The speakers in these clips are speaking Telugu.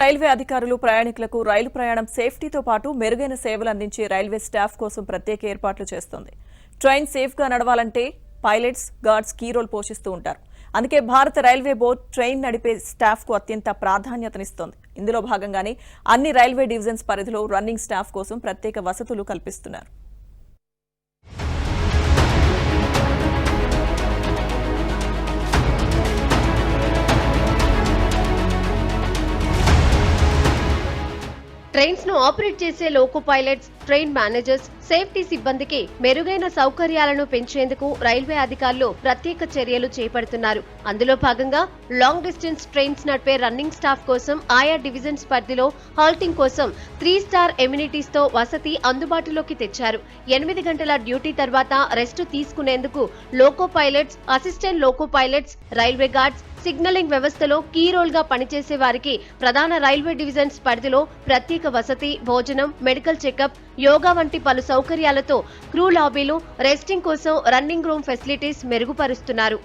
రైల్వే అధికారులు ప్రయాణికులకు రైలు ప్రయాణం సేఫ్టీతో పాటు మెరుగైన సేవలు అందించే రైల్వే స్టాఫ్ కోసం ప్రత్యేక ఏర్పాట్లు చేస్తోంది. ట్రైన్ సేఫ్గా నడవాలంటే పైలట్స్, గార్డ్స్ కీ రోల్ పోషిస్తూ ఉంటారు. అందుకే భారత రైల్వే బోర్డు ట్రైన్ నడిపే స్టాఫ్కు అత్యంత ప్రాధాన్యతనిస్తోంది. ఇందులో భాగంగానే అన్ని రైల్వే డివిజన్స్ పరిధిలో రన్నింగ్ స్టాఫ్ కోసం ప్రత్యేక వసతులు కల్పిస్తున్నారు. ట్రైన్స్ ను ఆపరేట్ చేసే loco pilots, train managers, safety సిబ్బందికి మెరుగైన సౌకర్యాలను పెంచేందుకు రైల్వే అధికారులు ప్రత్యేక చర్యలు చేపడుతున్నారు. అందులో భాగంగా లాంగ్ డిస్టెన్స్ ట్రైన్స్ నడిపే రన్నింగ్ స్టాఫ్ కోసం ఆయా డివిజన్స్ పరిధిలో హాల్టింగ్ కోసం 3 స్టార్ ఎమ్యూనిటీస్ తో వసతి అందుబాటులోకి తెచ్చారు. 8 గంటల డ్యూటీ తర్వాత రెస్ట్ తీసుకునేందుకు loco pilots, assistant loco pilots, railway guards, signalling వ్యవస్థలో కీ రోల్ గా పనిచేసే వారికి ప్రధాన రైల్వే డివిజన్స్ పరిధిలో ప్రత్యేక వసతి, భోజనం, మెడికల్ చెకప్, యోగా వంటి పలు సౌకర్యాలతో క్రూ లాబీలు, రెస్టింగ్ కోసం రన్నింగ్ రూమ్ ఫెసిలిటీస్ మెరుగుపరుస్తున్నారు.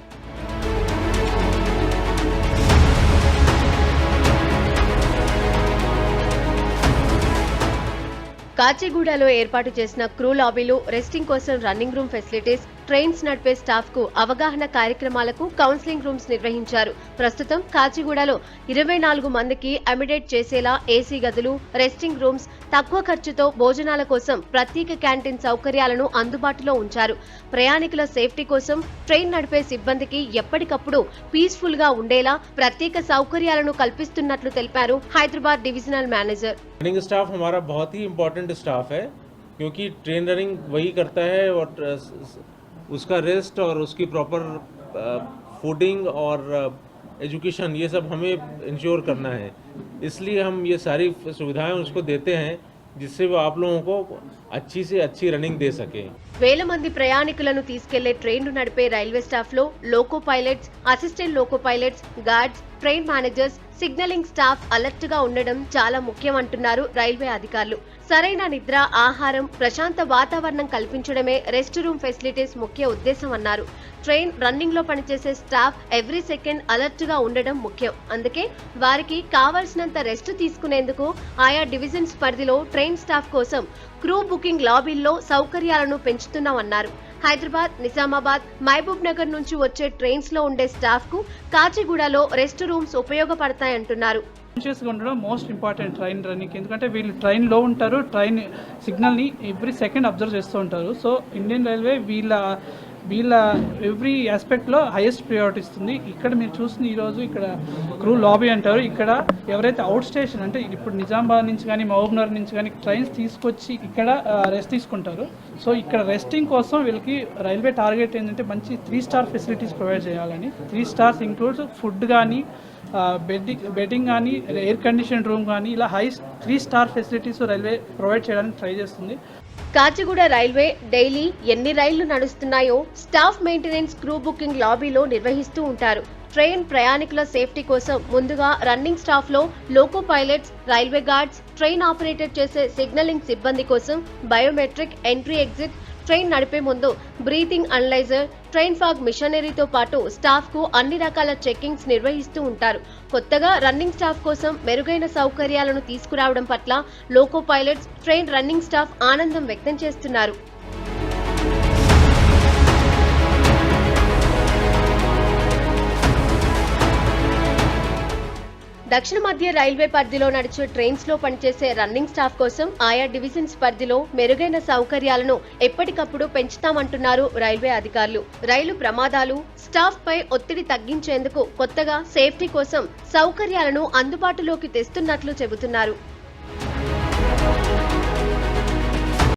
కాచిగూడలో ఏర్పాటు చేసిన క్రూ లాబీలు, రెస్టింగ్ కోసం రన్నింగ్ రూమ్ ఫెసిలిటీస్, ట్రైన్స్ నడిపే స్టాఫ్ కు అవగాహన కార్యక్రమాలకు కౌన్సిలింగ్ రూమ్స్ నిర్వహించారు. ప్రస్తుతం కాచిగూడలో 24 మందికి అమిడేట్ చేసేలా ఏసీ గదులు, రెస్టింగ్ రూమ్స్, తక్కువ ఖర్చుతో భోజనాల కోసం ప్రత్యేక క్యాంటీన్ సౌకర్యాలను అందుబాటులో ఉంచారు. ప్రయాణికుల సేఫ్టీ కోసం ట్రైన్ నడిపే సిబ్బందికి ఎప్పటికప్పుడు పీస్ఫుల్ గా ఉండేలా ప్రత్యేక సౌకర్యాలను కల్పిస్తున్నట్లు తెలిపారు Hyderabad divisional manager. Running staff हमारा बहुत ही इम्पोर्टेंट स्टाफ है, क्योंकि ट्रेन रनिंग वही करता है और उसका रेस्ट और उसकी प्रॉपर फूडिंग और एजुकेशन ये सब हमें इंश्योर करना है. इसलिए हम ये सारी सुविधाएं उसको देते हैं, जिससे वो आप लोगों को अच्छी से अच्छी रनिंग दे सके. వేల మంది ప్రయాణికులను తీసుకెళ్లే ట్రైన్లు నడిపే రైల్వే స్టాఫ్ లో loco pilots, assistant loco pilots, guards, train managers, signalling staff alert గా ఉండడం చాలా ముఖ్యం అంటున్నారు రైల్వే అధికారులు. సరైన నిద్ర, ఆహారం, ప్రశాంత వాతావరణం కల్పించడమే రెస్ట్ రూమ్ ఫెసిలిటీస్ ముఖ్య ఉద్దేశం అన్నారు. ట్రైన్ రన్నింగ్ లో పనిచేసే స్టాఫ్ ఎవ్రీ సెకండ్ అలర్ట్ గా ఉండడం ముఖ్యం. అందుకే వారికి కావాల్సినంత రెస్ట్ తీసుకునేందుకు ఆయా డివిజన్స్ పరిధిలో ట్రైన్ స్టాఫ్ కోసం క్రూ బుకింగ్ లాబీల్లో సౌకర్యాలను పెంచుతున్నామన్నారు. హైదరాబాద్, నిజామాబాద్, మహబూబ్ నగర్ నుంచి వచ్చే ట్రైన్స్ లో ఉండే స్టాఫ్ కు కాచిగూడలో రెస్ట్ రూమ్స్ ఉపయోగపడతాయంటున్నారు. కాన్షియస్గా ఉండడం మోస్ట్ ఇంపార్టెంట్ ట్రైన్ రన్నింగ్కి. ఎందుకంటే వీళ్ళు ట్రైన్లో ఉంటారు, ట్రైన్ సిగ్నల్ని ఎవ్రీ సెకండ్ అబ్జర్వ్ చేస్తూ ఉంటారు. సో ఇండియన్ రైల్వే వీళ్ళ ఎవ్రీ ఆస్పెక్ట్లో హైయెస్ట్ ప్రియారిటీ ఇస్తుంది. ఇక్కడ మీరు చూసిన ఈరోజు ఇక్కడ క్రూ లాబీ అంటారు. ఇక్కడ ఎవరైతే అవుట్ స్టేషన్ అంటే ఇప్పుడు నిజామాబాద్ నుంచి కానీ మహబూబ్నగర్ నుంచి కానీ ట్రైన్స్ తీసుకొచ్చి ఇక్కడ రెస్ట్ తీసుకుంటారు. సో ఇక్కడ రెస్టింగ్ కోసం వీళ్ళకి రైల్వే టార్గెట్ ఏంటంటే మంచి 3 స్టార్ ఫెసిలిటీస్ ప్రొవైడ్ చేయాలని. 3 స్టార్స్ ఇంక్లూడ్స్ ఫుడ్ కానీ, బెడ్డింగ్ కానీ, ఎయిర్ కండిషన్ రూమ్ కానీ, ఇలా 3 స్టార్ ఫెసిలిటీస్ రైల్వే ప్రొవైడ్ చేయడానికి ట్రై చేస్తుంది. కాచిగూడ రైల్వే డైలీ ఎన్ని రైళ్లు నడుస్తున్నాయో స్టాఫ్ మెయింటెనెన్స్, క్రూ బుకింగ్ లాబీలో నిర్వహిస్తూ ఉంటారు. ట్రైన్ ప్రయాణికుల సేఫ్టీ కోసం ముందుగా రన్నింగ్ స్టాఫ్ లో loco pilots, railway guards, train operator చేసే సిగ్నలింగ్ సిబ్బంది కోసం బయోమెట్రిక్, ఎంట్రీ ఎగ్జిట్, ట్రైన్ నడిపే ముందు బ్రీతింగ్ అనలైజర్, ట్రైన్ ఫాగ్ మిషనరీతో పాటు స్టాఫ్ కు అన్ని రకాల చెకింగ్స్ నిర్వహిస్తూ ఉంటారు. కొత్తగా రన్నింగ్ స్టాఫ్ కోసం మెరుగైన సౌకర్యాలను తీసుకురావడం పట్ల loco pilots, train running staff ఆనందం వ్యక్తం చేస్తున్నారు. దక్షిణ మధ్య రైల్వే పరిధిలో నడిచే ట్రైన్స్ లో పనిచేసే రన్నింగ్ స్టాఫ్ కోసం ఆయా డివిజన్స్ పరిధిలో మెరుగైన సౌకర్యాలను ఎప్పటికప్పుడు పెంచుతామంటున్నారు రైల్వే అధికారులు. రైలు ప్రమాదాలు, స్టాఫ్ పై ఒత్తిడి తగ్గించేందుకు కొత్తగా సేఫ్టీ కోసం సౌకర్యాలను అందుబాటులోకి తెస్తున్నట్లు చెబుతున్నారు.